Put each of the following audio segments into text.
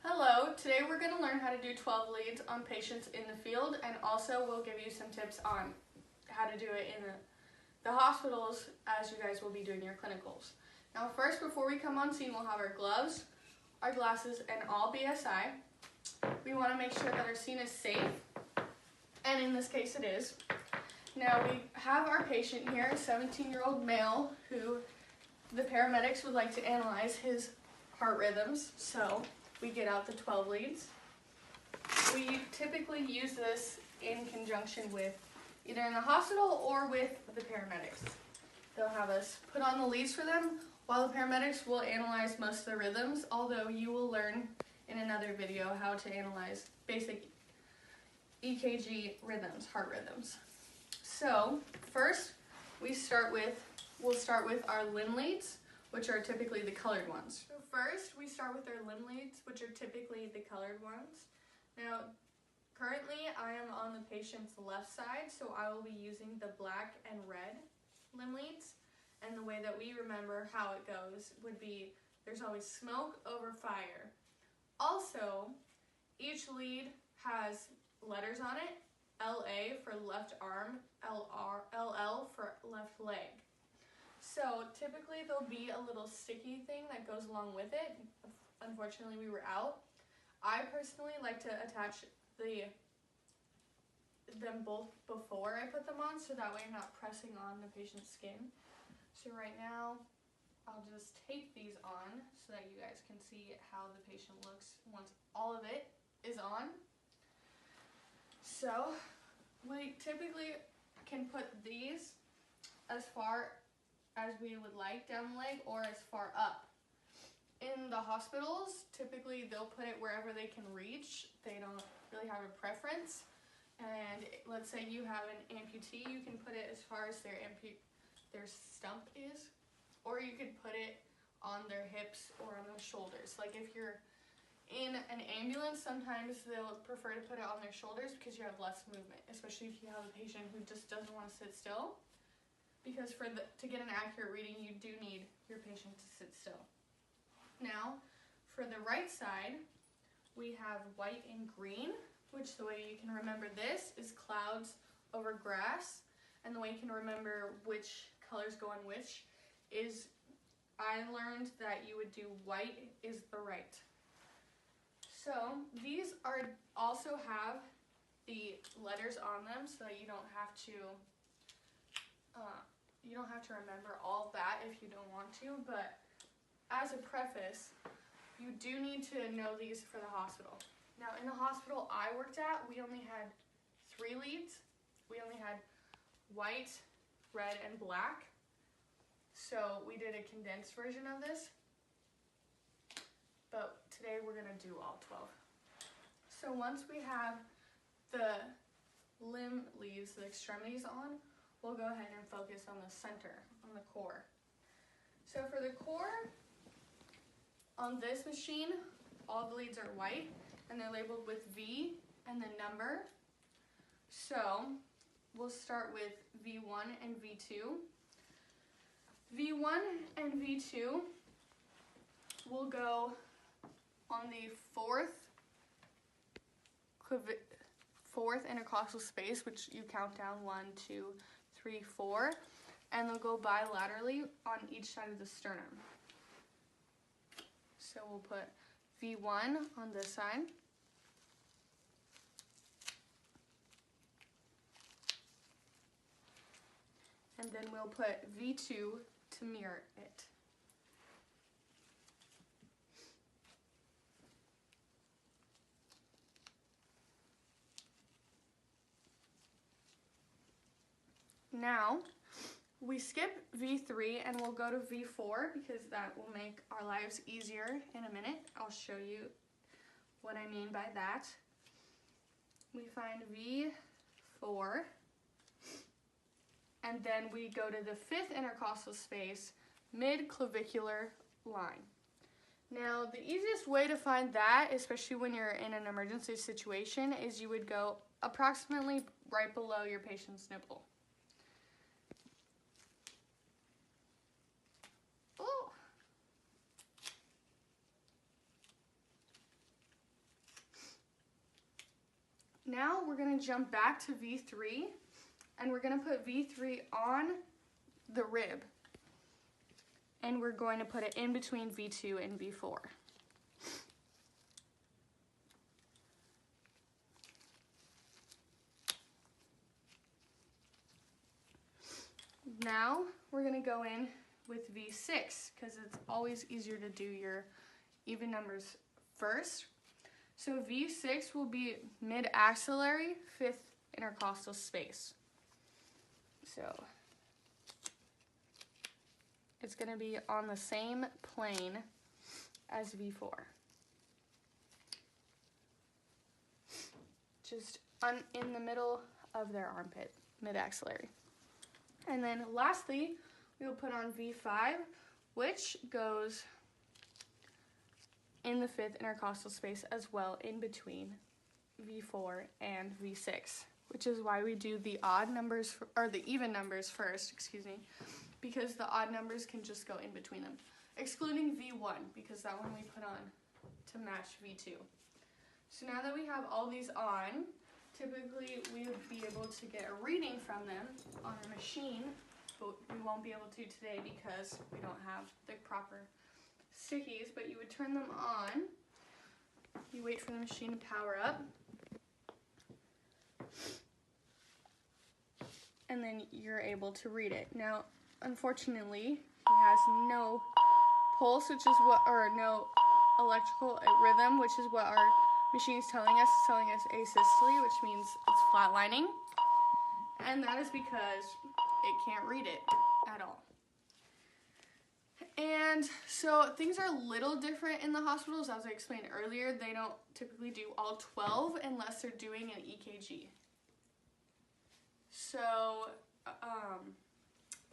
Hello, today we're going to learn how to do 12 leads on patients in the field, and also we'll give you some tips on how to do it in the hospitals as you guys will be doing your clinicals. Now first, before we come on scene, we'll have our gloves, our glasses, and all BSI. We want to make sure that our scene is safe, and in this case it is. Now we have our patient here, a 17-year-old male, who the paramedics would like to analyze his heart rhythms, so we get out the 12 leads. We typically use this in conjunction with either in the hospital or with the paramedics. They'll have us put on the leads for them while the paramedics will analyze most of the rhythms, although you will learn in another video how to analyze basic EKG rhythms, heart rhythms. So first we'll start with our limb leads, which are typically the colored ones. So first, we start with our limb leads, which are typically the colored ones. Now, currently I am on the patient's left side, so I will be using the black and red limb leads. And the way that we remember how it goes would be, there's always smoke over fire. Also, each lead has letters on it, LA for left arm, LL for left leg. So typically there'll be a little sticky thing that goes along with it. Unfortunately, we were out. I personally like to attach them both before I put them on, so that way I'm not pressing on the patient's skin. So right now, I'll just tape these on so that you guys can see how the patient looks once all of it is on. So we typically can put these as far as we would like down the leg or as far up. In the hospitals, typically they'll put it wherever they can reach. They don't really have a preference. And let's say you have an amputee, you can put it as far as their stump is, or you could put it on their hips or on their shoulders. Like if you're in an ambulance, sometimes they'll prefer to put it on their shoulders because you have less movement, especially if you have a patient who just doesn't want to sit still. Because to get an accurate reading, you do need your patient to sit still. Now, for the right side, we have white and green, which the way you can remember this is clouds over grass. And the way you can remember which colors go on which is, I learned that you would do white is the right. So these also have the letters on them so that you don't have to remember all of that if you don't want to, but as a preface, you do need to know these for the hospital. Now, in the hospital I worked at, we only had 3 leads. We only had white, red, and black. So we did a condensed version of this, but today we're going to do all 12. So once we have the limb leads, the extremities on, we'll go ahead and focus on the center, on the core. So for the core, on this machine, all the leads are white, and they're labeled with V and the number. So we'll start with V1 and V2. V1 and V2 will go on the fourth intercostal space, which you count down 1, 2, 3, 4, and they'll go bilaterally on each side of the sternum. So we'll put V1 on this side, and then we'll put V2 to mirror it. Now, we skip V3 and we'll go to V4 because that will make our lives easier in a minute. I'll show you what I mean by that. We find V4, and then we go to the 5th intercostal space, mid-clavicular line. Now, the easiest way to find that, especially when you're in an emergency situation, is you would go approximately right below your patient's nipple. Now we're going to jump back to V3, and we're going to put V3 on the rib, and we're going to put it in between V2 and V4. Now we're going to go in with V6 because it's always easier to do your even numbers first. So V6 will be mid-axillary, 5th intercostal space. So it's going to be on the same plane as V4. Just in the middle of their armpit, mid-axillary. And then lastly, we will put on V5, which goes in the 5th intercostal space as well, in between V4 and V6, which is why we do the odd numbers, or the even numbers first, excuse me, because the odd numbers can just go in between them, excluding V1, because that one we put on to match V2. So now that we have all these on, typically we would be able to get a reading from them on a machine, but we won't be able to today because we don't have the proper stickies, but you would turn them on, you wait for the machine to power up, and then you're able to read it. Now, unfortunately, he has no pulse, which is what, or no electrical rhythm, which is what our machine is telling us. It's telling us asystole, which means it's flatlining, and that is because it can't read it at all. And so things are a little different in the hospitals. As I explained earlier, they don't typically do all 12 unless they're doing an EKG. So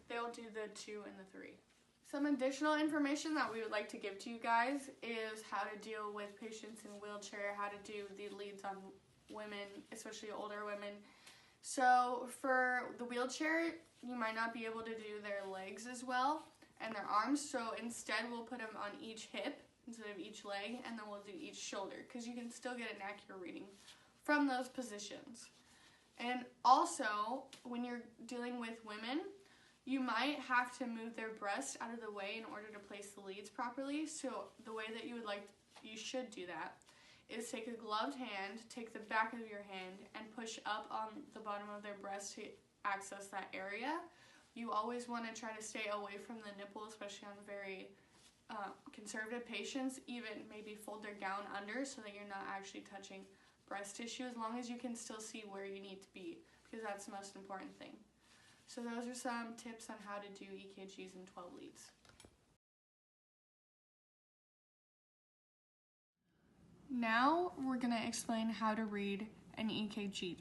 they'll do the 2 and the 3. Some additional information that we would like to give to you guys is how to deal with patients in wheelchair, how to do the leads on women, especially older women. So for the wheelchair, you might not be able to do their legs as well and their arms, so instead we'll put them on each hip instead of each leg, and then we'll do each shoulder, because you can still get an accurate reading from those positions. And also, when you're dealing with women, you might have to move their breast out of the way in order to place the leads properly. So the way that you should do that is take a gloved hand, take the back of your hand, and push up on the bottom of their breast to access that area. You always want to try to stay away from the nipple, especially on very conservative patients. Even maybe fold their gown under so that you're not actually touching breast tissue, as long as you can still see where you need to be, because that's the most important thing. So those are some tips on how to do EKGs in 12 leads. Now we're going to explain how to read an EKG.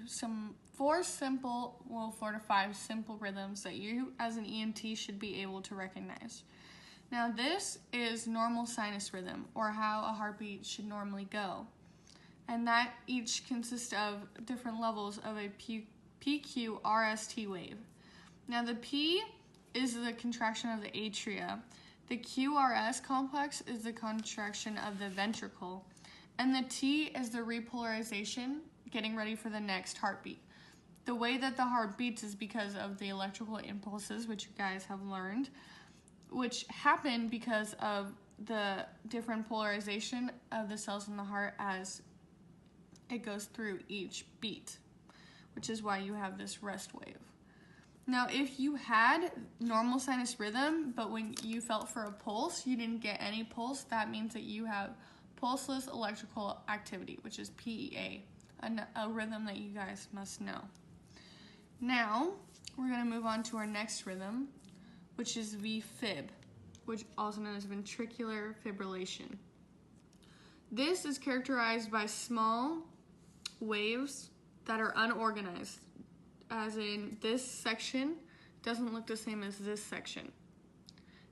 4 to 5 simple rhythms that you as an EMT should be able to recognize. Now this is normal sinus rhythm, or how a heartbeat should normally go. And that each consists of different levels of a PQRST wave. Now the P is the contraction of the atria, the QRS complex is the contraction of the ventricle, and the T is the repolarization, getting ready for the next heartbeat. The way that the heart beats is because of the electrical impulses, which you guys have learned, which happen because of the different polarization of the cells in the heart as it goes through each beat, which is why you have this rest wave. Now, if you had normal sinus rhythm, but when you felt for a pulse, you didn't get any pulse, that means that you have pulseless electrical activity, which is PEA, a rhythm that you guys must know. Now, we're going to move on to our next rhythm, which is VFib, which also known as ventricular fibrillation. This is characterized by small waves that are unorganized, as in this section doesn't look the same as this section,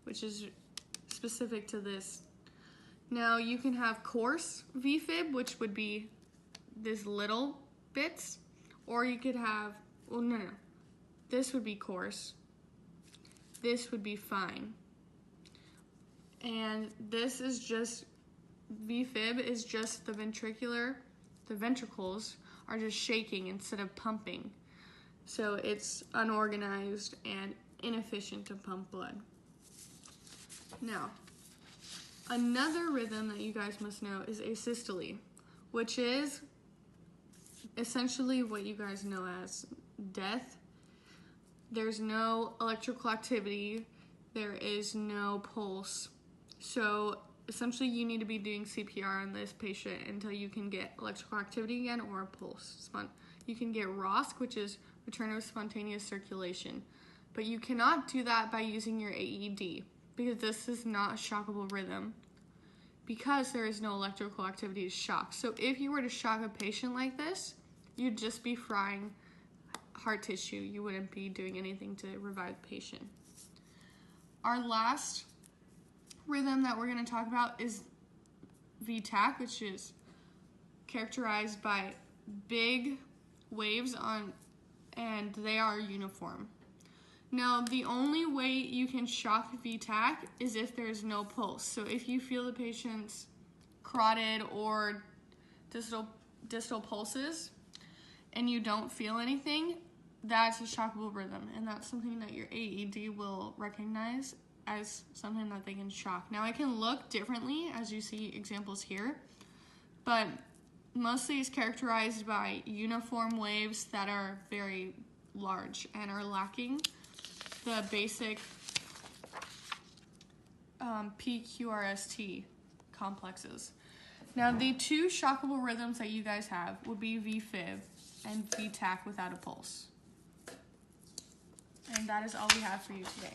which is specific to this. Now you can have coarse VFib, which would be this little bits, or you could have, well, no, this would be coarse, this would be fine, and this is just, VFib is just the ventricles are just shaking instead of pumping. So it's unorganized and inefficient to pump blood. Now, another rhythm that you guys must know is asystole, which is essentially what you guys know as death. There's no electrical activity, there is no pulse. So essentially you need to be doing CPR on this patient until you can get electrical activity again or a pulse. You can get ROSC, which is return of spontaneous circulation, but you cannot do that by using your AED because this is not a shockable rhythm because there is no electrical activity to shock. So if you were to shock a patient like this, you'd just be frying heart tissue. You wouldn't be doing anything to revive the patient. Our last rhythm that we're going to talk about is VTAC, which is characterized by big waves and they are uniform. Now, the only way you can shock VTAC is if there's no pulse. So if you feel the patient's carotid or distal pulses and you don't feel anything, that's a shockable rhythm, and that's something that your AED will recognize as something that they can shock. Now, it can look differently, as you see examples here, but mostly it's characterized by uniform waves that are very large and are lacking the basic PQRST complexes. Now, the two shockable rhythms that you guys have would be VFib and VTAC without a pulse. And that is all we have for you today.